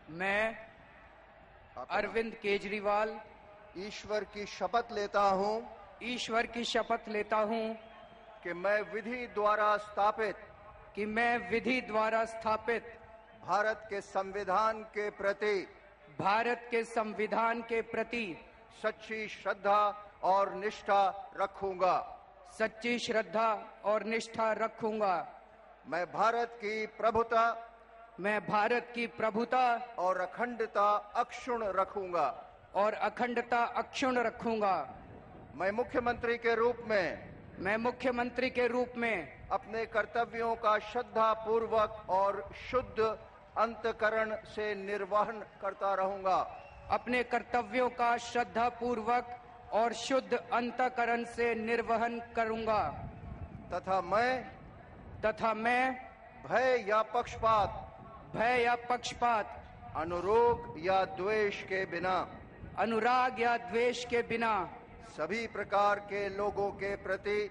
मैं अरविंद केजरीवाल ईश्वर की शपथ लेता हूं ईश्वर की शपथ लेता हूं कि मैं विधि द्वारा स्थापित भारत के संविधान के प्रति सच्ची श्रद्धा और निष्ठा रखूंगा। मैं भारत की प्रभुता और अखंडता अक्षुण्ण रखूंगा। मैं मुख्यमंत्री के रूप में अपने कर्तव्यों का श्रद्धापूर्वक और शुद्ध अंतःकरण से निर्वहन करता रहूंगा। अपने कर्तव्यों का श्रद्धापूर्वक और शुद्ध अंतःकरण से निर्वहन करूंगा। तथा मैं भय या पक्षपात, अनुराग या द्वेष के बिना सभी प्रकार के लोगों के प्रति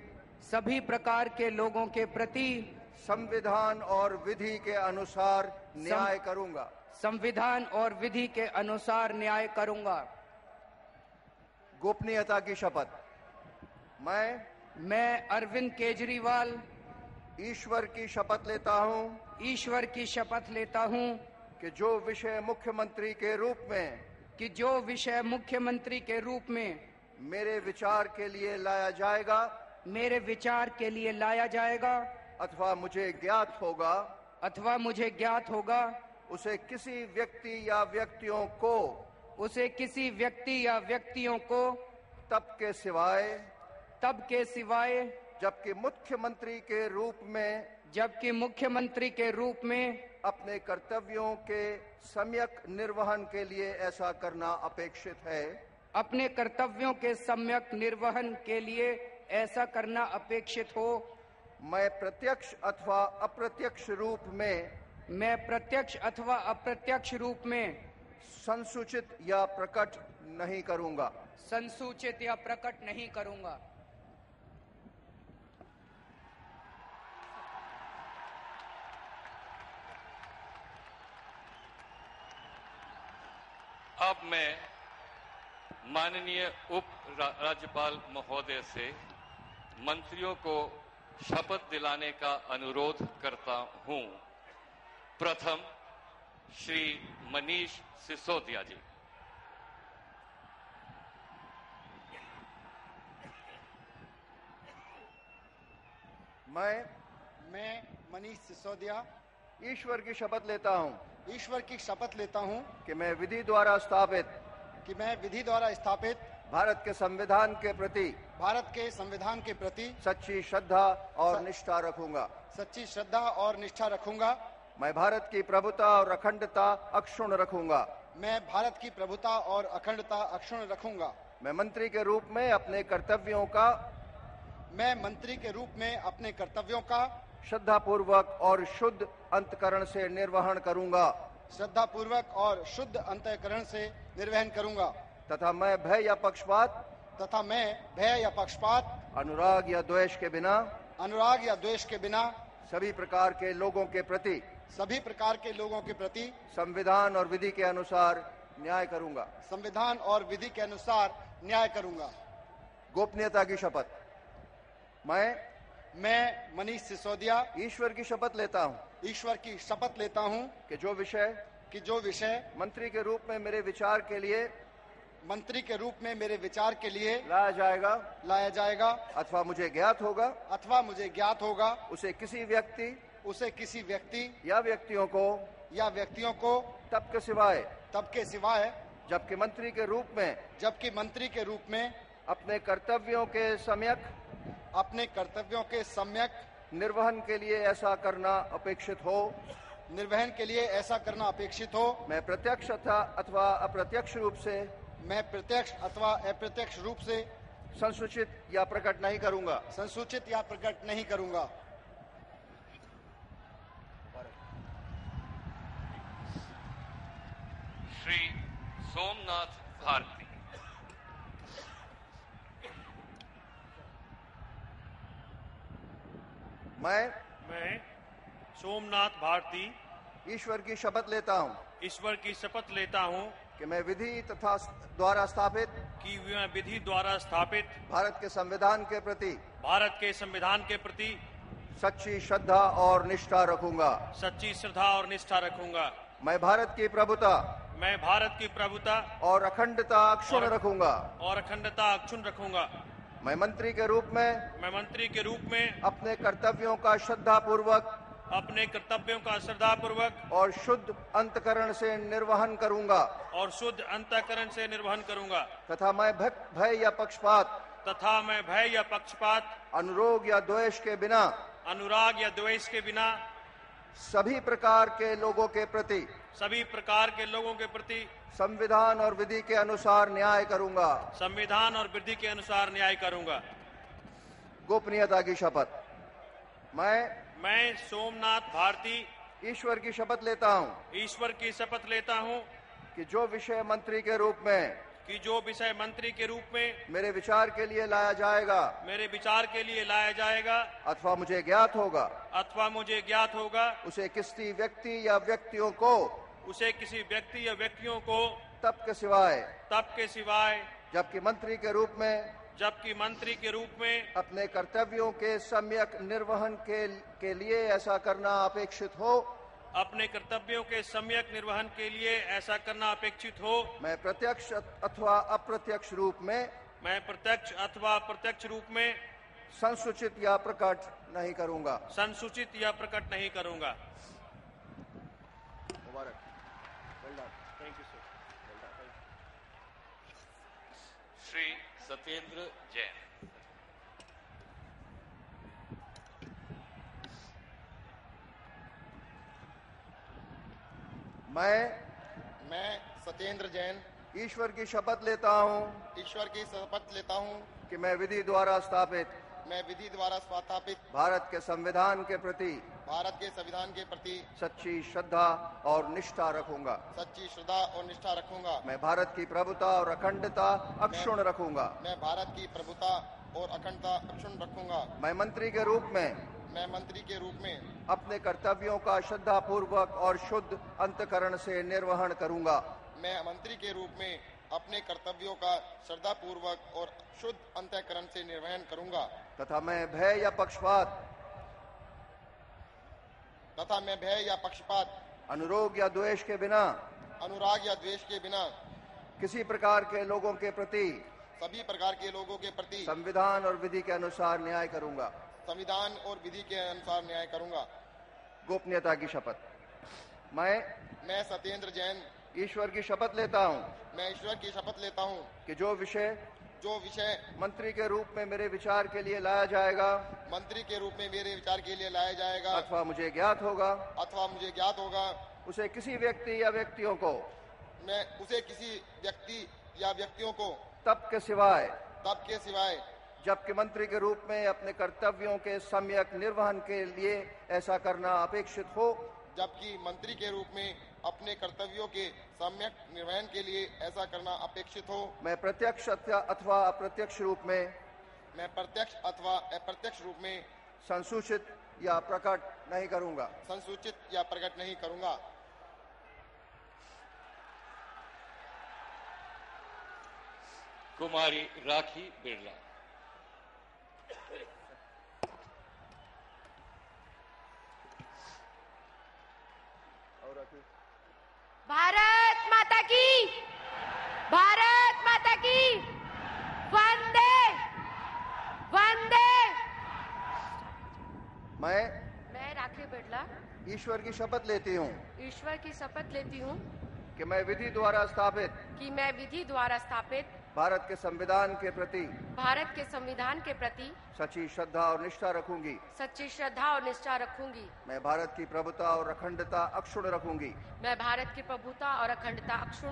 संविधान और विधि के अनुसार न्याय करूंगा। गोपनीयता की शपथ। मैं अरविंद केजरीवाल ईश्वर की शपथ लेता हूं कि जो विषय मुख्यमंत्री के रूप में मेरे विचार के लिए लाया जाएगा अथवा मुझे ज्ञात होगा उसे किसी व्यक्ति या व्यक्तियों को तब के सिवाय जबकि मुख्यमंत्री के रूप में अपने कर्तव्यों के सम्यक निर्वहन के लिए ऐसा करना अपेक्षित हो। मैं प्रत्यक्ष अथवा अप्रत्यक्ष रूप में संसूचित या प्रकट नहीं करूंगा। अब मैं माननीय उप राज्यपाल महोदय से मंत्रियों को शपथ दिलाने का अनुरोध करता हूं। प्रथम श्री मनीष सिसोदिया जी। मैं मनीष सिसोदिया ईश्वर की शपथ लेता हूं कि मैं विधि द्वारा स्थापित भारत के संविधान के प्रति सच्ची श्रद्धा और निष्ठा रखूंगा। मैं भारत की प्रभुता और अखंडता अक्षुण्ण रखूंगा। मैं मंत्री के रूप में अपने कर्तव्यों का श्रद्धापूर्वक और शुद्ध अंतःकरण से निर्वहन करूंगा। तथा मैं भय या पक्षपात, अनुराग या द्वेष के बिना सभी प्रकार के लोगों के प्रति संविधान और विधि के अनुसार न्याय करूंगा। गोपनीयता की शपथ। मैं मनीष सिसोदिया ईश्वर की शपथ लेता हूं कि जो विषय मंत्री के रूप में मेरे विचार के लिए लाया जाएगा अथवा मुझे ज्ञात होगा उसे किसी व्यक्ति या व्यक्तियों को तब के सिवाय जबकि मंत्री के रूप में अपने कर्तव्यों के सम्यक निर्वहन के लिए ऐसा करना अपेक्षित हो। मैं प्रत्यक्ष अथवा अप्रत्यक्ष रूप से संसूचित या प्रकट नहीं करूंगा। श्री सोमनाथ भारती। मैं सोमनाथ भारती ईश्वर की शपथ लेता हूँ ईश्वर की शपथ लेता हूँ कि मैं विधि तथा द्वारा स्थापित कि मैं विधि द्वारा स्थापित भारत के संविधान के प्रति भारत के संविधान के प्रति सच्ची श्रद्धा और निष्ठा रखूंगा। सच्ची श्रद्धा और निष्ठा रखूंगा। मैं भारत की प्रभुता मैं भारत की प्रभुता और अखंडता अक्षुण्ण रखूंगा। और अखंडता अक्षुण्ण रखूंगा। मैं मंत्री के रूप में अपने कर्तव्यों का श्रद्धा पूर्वक और शुद्ध अंतःकरण से निर्वहन करूंगा। तथा मैं भय या पक्षपात अनुराग या द्वेष के बिना सभी प्रकार के लोगों के प्रति संविधान और विधि के अनुसार न्याय करूंगा। गोपनीयता की शपथ। मैं सोमनाथ भारती ईश्वर की शपथ लेता हूँ कि जो विषय मंत्री के रूप में मेरे विचार के लिए लाया जाएगा अथवा मुझे ज्ञात होगा उसे किसी व्यक्ति या व्यक्तियों को तब के सिवाय जबकि मंत्री के रूप में अपने कर्तव्यों के सम्यक निर्वहन के लिए ऐसा करना अपेक्षित हो मैं प्रत्यक्ष अथवा अप्रत्यक्ष रूप में संसूचित या प्रकट नहीं करूंगा। श्री सत्येंद्र जैन। मैं सत्येंद्र जैन ईश्वर की शपथ लेता हूँ कि मैं विधि द्वारा स्थापित भारत के संविधान के प्रति सच्ची श्रद्धा और निष्ठा रखूंगा। मैं भारत की प्रभुता और अखंडता अक्षुण्ण रखूंगा। मैं मंत्री के रूप में अपने कर्तव्यों का श्रद्धा पूर्वक और शुद्ध अंतःकरण से निर्वहन करूंगा। तथा मैं भय या पक्षपात अनुराग या द्वेष के बिना किसी प्रकार के लोगों के प्रति संविधान और विधि के अनुसार न्याय करूंगा। गोपनीयता की शपथ। मैं सत्येंद्र जैन ईश्वर की शपथ लेता हूँ कि जो विषय मंत्री के रूप में मेरे विचार के लिए लाया जाएगा अथवा मुझे ज्ञात होगा उसे किसी व्यक्ति या व्यक्तियों को तब के सिवाय जबकि मंत्री के रूप में अपने कर्तव्यों के सम्यक निर्वहन के लिए ऐसा करना अपेक्षित हो मैं प्रत्यक्ष अथवा अप्रत्यक्ष रूप में संसूचित या प्रकट नहीं करूंगा। कुमारी राखी बिरला। भारत माता की वंदे वंदे। मैं राखी बिरला ईश्वर की शपथ लेती हूँ कि मैं विधि द्वारा स्थापित भारत के संविधान के प्रति सच्ची श्रद्धा और निष्ठा रखूंगी। मैं भारत की प्रभुता और अखंडता अक्षुण्ण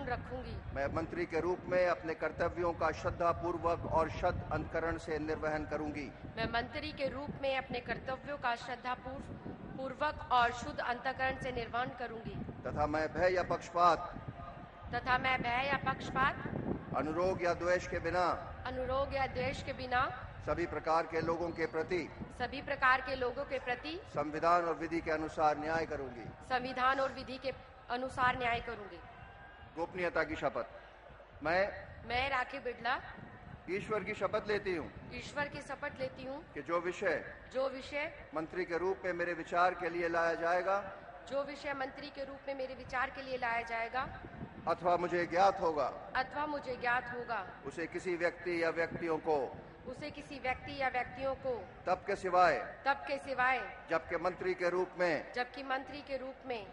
रखूंगी। मैं मंत्री के रूप में अपने कर्तव्यों का श्रद्धा पूर्वक और शुद्ध अंतःकरण से निर्वहन करूंगी। तथा मैं भय या पक्षपात अनुराग या द्वेष के बिना सभी प्रकार के लोगों के प्रति संविधान और विधि के अनुसार न्याय करूंगी। गोपनीयता की शपथ। मैं राखी बिड़ला ईश्वर की शपथ लेती हूँ कि जो विषय मंत्री के रूप में मेरे विचार के लिए लाया जाएगा अथवा मुझे ज्ञात होगा उसे किसी व्यक्ति या व्यक्तियों को तब के सिवाय जबकि मंत्री के रूप में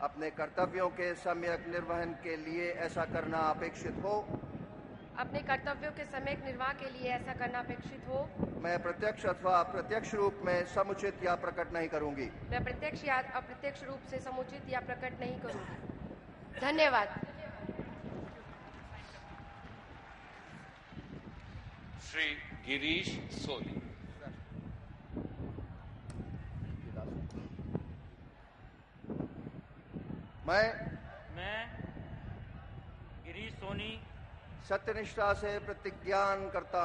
अपने कर्तव्यों के सम्यक निर्वहन के लिए ऐसा करना अपेक्षित हो मैं प्रत्यक्ष अथवा अप्रत्यक्ष रूप में समुचित या प्रकट नहीं करूंगी। धन्यवाद। श्री गिरीश सोनी। मैं गिरीश सोनी सत्यनिष्ठा से प्रतिज्ञान करता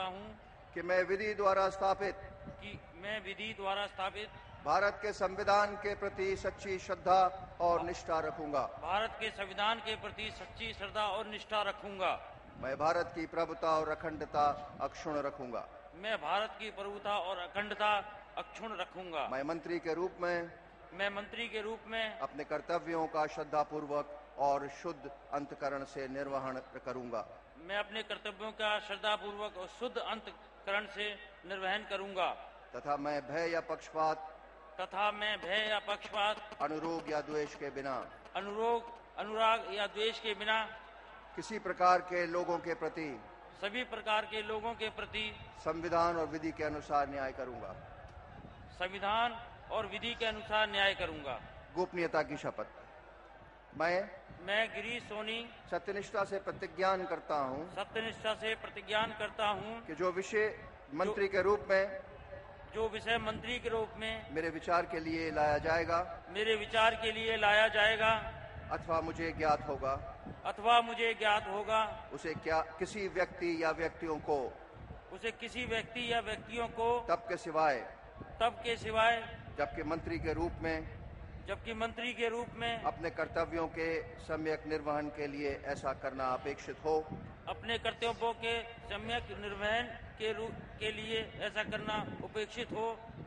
हूँ कि मैं विधि द्वारा स्थापित भारत के संविधान के प्रति सच्ची श्रद्धा और निष्ठा रखूंगा। मैं भारत की प्रभुता और अखंडता अक्षुण्ण रखूंगा। मैं मंत्री के रूप में अपने कर्तव्यों का श्रद्धापूर्वक और शुद्ध अंतकरण से निर्वहन करूंगा। तथा मैं भय या पक्षपात अनुराग या द्वेष के बिना किसी प्रकार के लोगों के प्रति संविधान और विधि के अनुसार न्याय करूंगा। गोपनीयता की शपथ। मैं गिरीश सोनी सत्यनिष्ठा से प्रतिज्ञान करता हूँ कि जो विषय मंत्री के रूप में मेरे विचार के लिए लाया जाएगा अथवा मुझे ज्ञात होगा उसे किसी व्यक्ति या व्यक्तियों को तब के सिवाय जबकि मंत्री के रूप में अपने कर्तव्यों के सम्यक निर्वहन के लिए ऐसा करना अपेक्षित हो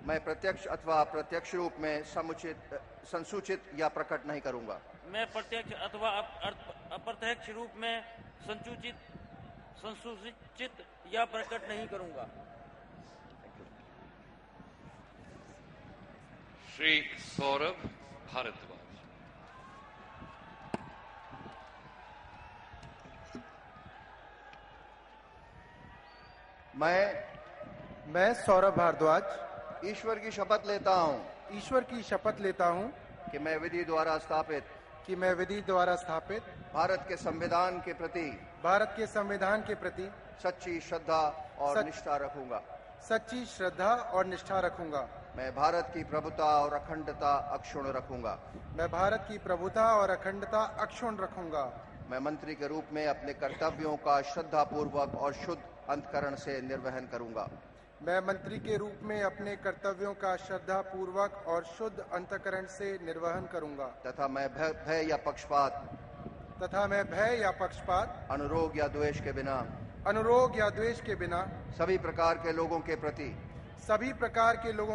मैं प्रत्यक्ष अथवा अप्रत्यक्ष रूप में संसूचित या प्रकट नहीं करूंगा। मैं प्रत्यक्ष अथवा अप्रत्यक्ष रूप में संसूचित या प्रकट नहीं करूंगा। श्री सौरभ भारद्वाज। मैं सौरभ भारद्वाज ईश्वर की शपथ लेता हूँ कि मैं विधि द्वारा स्थापित भारत के संविधान के प्रति सच्ची श्रद्धा और निष्ठा रखूंगा। मैं भारत की प्रभुता और अखंडता अक्षुण्ण रखूंगा। मैं मंत्री के रूप में अपने कर्तव्यों का श्रद्धापूर्वक और शुद्ध अंतकरण से निर्वहन करूंगा। तथा मैं भय या पक्षपात अनुराग या द्वेष के बिना सभी प्रकार के लोगों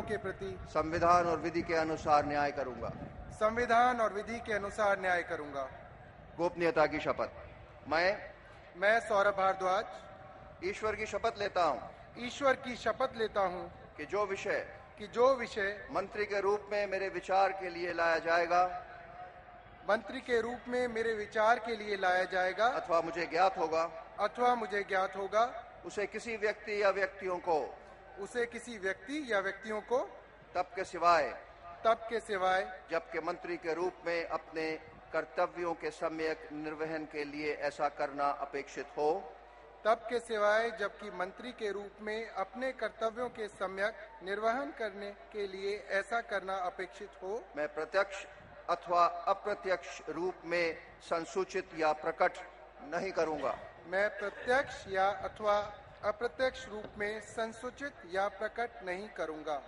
के प्रति संविधान और विधि के अनुसार न्याय करूंगा। गोपनीयता की शपथ। मैं सौरभ भारद्वाज ईश्वर की शपथ लेता हूँ कि जो विषय मंत्री के रूप में मेरे विचार के लिए लाया जाएगा अथवा मुझे ज्ञात होगा उसे किसी व्यक्ति या व्यक्तियों को तब के सिवाय जबकि मंत्री के रूप में अपने कर्तव्यों के सम्यक निर्वहन के लिए ऐसा करना अपेक्षित हो मैं प्रत्यक्ष अथवा अप्रत्यक्ष रूप में संसूचित या प्रकट नहीं करूंगा। मैं प्रत्यक्ष या अथवा अप्रत्यक्ष रूप में संसूचित या प्रकट नहीं करूंगा।